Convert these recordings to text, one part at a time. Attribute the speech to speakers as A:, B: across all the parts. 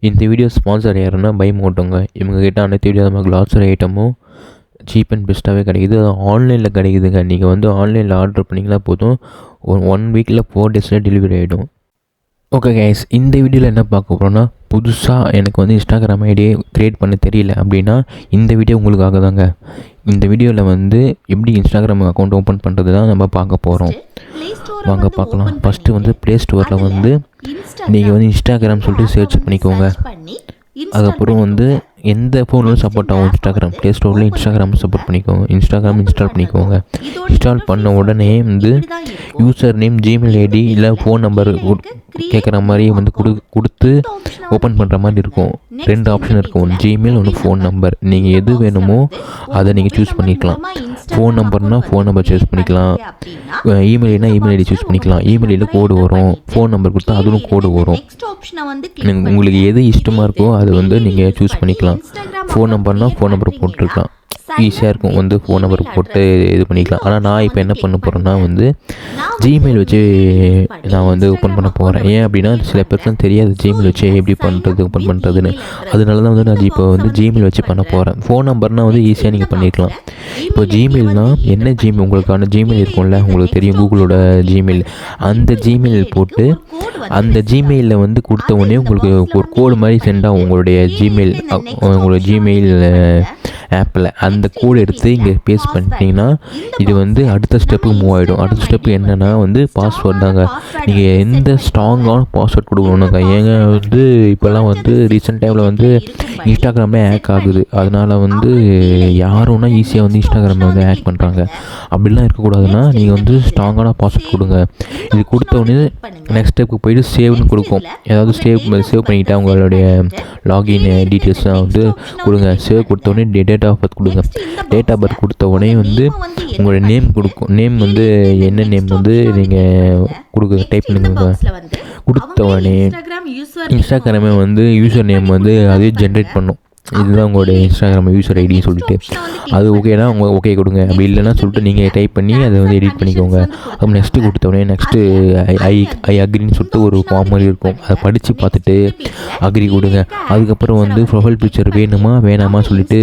A: இந்த video sponsor யாருன்னா by மோட்டோங்க. இவங்ககிட்ட அனைத்து வீடியோ நம்ம க்ளாஸரி ஐட்டமும் சீப் அண்ட் பெஸ்ட்டாகவே கிடைக்குது. அது ஆன்லைனில் கிடைக்குதுங்க. நீங்கள் வந்து ஆன்லைனில் ஆர்டர் பண்ணிங்கன்னா போதும், 1 வீக்கில் 4 டேஸில் டெலிவரி ஆகிடும். ஓகே கைஸ், இந்த வீடியோவில் என்ன பார்க்க போகிறோன்னா, புதுசாக எனக்கு வந்து இன்ஸ்டாகிராம் ஐடியை க்ரியேட் பண்ண தெரியல அப்படின்னா இந்த வீடியோ உங்களுக்காக தாங்க. இந்த வீடியோவில் வந்து எப்படி இன்ஸ்டாகிராம் அக்கௌண்ட் ஓப்பன் பண்ணுறது தான் நம்ம பார்க்க போகிறோம். வாங்க பார்க்கலாம். ஃபஸ்ட்டு வந்து ப்ளே ஸ்டோரில் வந்து நீங்கள் வந்து இன்ஸ்டாகிராம் சொல்லிட்டு சர்ச் பண்ணிக்கோங்க. அதுக்கப்புறம் வந்து எந்த ஃபோன்லையும் சப்போர்ட் ஆகும் இன்ஸ்டாகிராம். ப்ளே ஸ்டோரில் இன்ஸ்டாகிராம் சப்போர்ட் பண்ணிக்கோங்க. இன்ஸ்டாகிராம் இன்ஸ்டால் பண்ணிக்கோங்க. இன்ஸ்டால் பண்ண உடனே வந்து யூசர் நேம், ஜிமெயில் ஐடி இல்லை ஃபோன் நம்பர் கேட்குற மாதிரி வந்து கொடுத்து ஓப்பன் பண்ணுற மாதிரி இருக்கும். 2 ஆப்ஷன் இருக்கும், ஒன்று ஜிமெயில், ஒன்று ஃபோன் நம்பர். நீங்கள் எது வேணுமோ அதை நீங்கள் சூஸ் பண்ணிக்கலாம். ஃபோன் நம்பர்னால் ஃபோன் நம்பர் சூஸ் பண்ணிக்கலாம். இமெயில்னா இமெயில் ஐடி சூஸ் பண்ணிக்கலாம். இமெயில் ஐடியில் கோடு வரும். ஃபோன் நம்பர் கொடுத்தா அதுவும் கோடு வரும். உங்களுக்கு எது இஷ்டமாக இருக்கோ அது வந்து நீங்கள் சூஸ் பண்ணிக்கலாம். ஃபோன் நம்பர்னால் ஃபோன் நம்பர் போட்டுருக்கலாம். ஈஸியாக இருக்கும், வந்து ஃபோன் நம்பர் போட்டு இது பண்ணிக்கலாம். ஆனால் நான் இப்போ என்ன பண்ண போகிறேன்னா வந்து ஜிமெயில் வச்சு நான் வந்து ஓப்பன் பண்ண போகிறேன். ஏன் அப்படின்னா சில பேருக்குலாம் தெரியாது ஜிமெயில் வச்சு எப்படி பண்ணுறது ஓப்பன் பண்ணுறதுன்னு. அதனால தான் வந்து நான் இப்போ வந்து ஜிமெயில் வச்சு பண்ண போகிறேன். ஃபோன் நம்பர்னால் வந்து ஈஸியாக நீங்கள் பண்ணிக்கலாம். இப்போ ஜிமெயில்னால் என்ன ஜிமெயில், உங்களுக்கான ஜிமெயில் இருக்கும்ல, உங்களுக்கு தெரியும் கூகுளோட ஜிமெயில். அந்த ஜிமெயில் போட்டு அந்த ஜிமெயிலில் வந்து கொடுத்த உடனே உங்களுக்கு ஒரு கோடு மாதிரி சென்ட் ஆகும் உங்களுடைய ஜிமெயில், உங்களோட ஜிமெயில் ஆப்பில். அந்த கோடு எடுத்து இங்கே பேஸ்ட் பண்ணிட்டீங்கன்னா இது வந்து அடுத்த ஸ்டெப்புக்கு மூவ் ஆகிடும். அடுத்த ஸ்டெப்பு என்னென்னா வந்து பாஸ்வேர்ட் தாங்க. நீங்கள் எந்த ஸ்ட்ராங்கான பாஸ்வேர்ட் கொடுக்கணுன்னாங்க. ஏங்க வந்து இப்போல்லாம் வந்து ரீசெண்ட் டைமில் வந்து இன்ஸ்டாகிராமில் ஹேக் ஆகுது. அதனால் வந்து யாரும்னா ஈஸியாக வந்து இன்ஸ்டாகிராமில் வந்து ஹேக் பண்ணுறாங்க. அப்படிலாம் இருக்கக்கூடாதுன்னா நீங்கள் வந்து ஸ்ட்ராங்கான பாஸ்வேர்ட் கொடுங்க. இது கொடுத்த உடனே நெக்ஸ்ட் ஸ்டெப்புக்கு போய்ட்டு சேவ்னு கொடுக்கும். ஏதாவது சேவ் பண்ணிக்கிட்டால் உங்களுடைய லாகின் டீட்டெயில்ஸ்லாம் வந்து கொடுங்க. சேவ் கொடுத்த உடனே டேட் ஆஃப் பர்த் கொடுங்க. டேட் ஆஃப் பர்த் கொடுத்த உடனே வந்து உங்களோட நேம் கொடுக்கும். நேம் வந்து என்ன நேம் வந்து நீங்கள் டைப் பண்ணுங்க. கொடுத்த உடனே இன்ஸ்டாகிராமே வந்து யூசர் நேம் வந்து அதே ஜென்ரேட் பண்ணும். இதுதான் உங்களுடைய இன்ஸ்டாகிராம் யூசர் ஐடின்னு சொல்லிட்டு அது ஓகேனா உங்கள் ஓகே கொடுங்க. அப்படி இல்லைன்னா சொல்லிட்டு நீங்கள் டைப் பண்ணி அதை வந்து எடிட் பண்ணிக்கோங்க. அப்புறம் நெக்ஸ்ட்டு கொடுத்த உடனே நெக்ஸ்ட்டு ஐ அக்ரின்னு சொல்லிட்டு ஒரு ஃபார்ம் மாதிரி இருக்கும். அதை படித்து பார்த்துட்டு அக்ரி கொடுங்க. அதுக்கப்புறம் வந்து ப்ரொஃபைல் பிக்சர் வேணாமா சொல்லிவிட்டு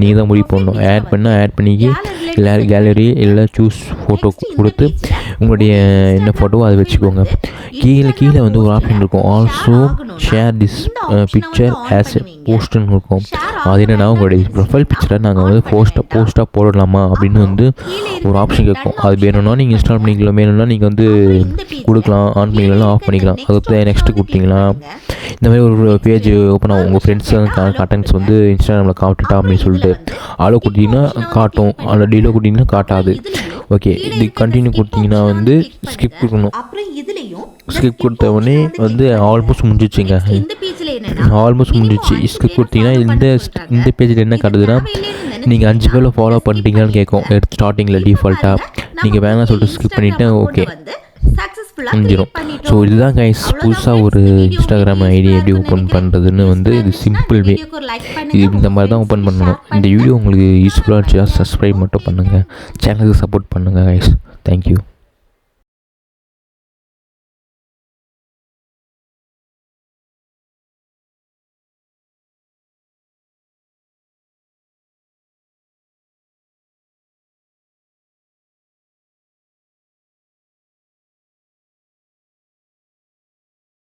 A: நீங்கள் தான் முடிவு பண்ணணும். ஆட் பண்ணால் ஆட் பண்ணிக்கி கேலரி இல்லை சூஸ் ஃபோட்டோ கொடுத்து உங்களுடைய என்ன ஃபோட்டோவோ அதை வச்சுக்கோங்க. கீழே வந்து ஒரு ஆப்ஷன் இருக்கும், also share this picture as a போஸ்ட்னு இருக்கும். அது என்னென்னா உங்களுடைய ப்ரொஃபைல் பிக்சரை நாங்கள் வந்து போஸ்ட்டாக போடலாமா அப்படின்னு வந்து ஒரு ஆப்ஷன் கேட்கும். அது வேணும்னா நீங்கள் இன்ஸ்டால் பண்ணிக்கலாம், வேணும்னா நீங்கள் வந்து கொடுக்கலாம், ஆன் பண்ணிக்கலாம், ஆஃப் பண்ணிக்கலாம். அதுக்கு நெக்ஸ்ட்டு கொடுத்தீங்கன்னா இந்த மாதிரி ஒரு பேஜ் ஓப்பன் ஆகும். உங்கள் ஃப்ரெண்ட்ஸ் கான்டாக்ட்ஸ் வந்து இன்ஸ்டாகிராமில் காட்டுட்டா அப்படின்னு சொல்லிட்டு ஆலோ கொடுத்தீங்கன்னா காட்டும், டீலோ கொடுத்தீங்கன்னா காட்டாது. ஓகே, இது கண்டினியூ கொடுத்தீங்கன்னா வந்து ஸ்கிப் கொடுக்கணும். ஸ்கிப் கொடுத்த உடனே வந்து ஆல்மோஸ்ட் முடிஞ்சிச்சுங்க. ஆல்மோஸ்ட் முடிஞ்சிச்சு. ஸ்கிப் கொடுத்தீங்கன்னா இந்த பேஜில் என்ன காட்டுதுன்னா நீங்கள் 5 பேரில் ஃபாலோ பண்ணிட்டீங்கன்னு கேட்கும் ஸ்டார்டிங்கில் டிஃபால்ட்டாக. நீங்கள் வேணாம் சொல்லிட்டு ஸ்கிப் பண்ணிவிட்டு ஓகே முடிஞ்சிடும். ஸோ இதுதான் கைஸ் புதுசாக ஒரு இன்ஸ்டாகிராம் ஐடி எப்படி ஓப்பன் பண்ணுறதுன்னு வந்து இது சிம்பிள் வே. இது இந்த மாதிரி தான் ஓப்பன் பண்ணணும். இந்த வீடியோ உங்களுக்கு யூஸ்ஃபுல்லாக இருந்துச்சுன்னா சப்ஸ்கிரைப் மட்டும் பண்ணுங்கள், சேனலுக்கு சப்போர்ட் பண்ணுங்கள் கைஸ். தேங்க்யூ.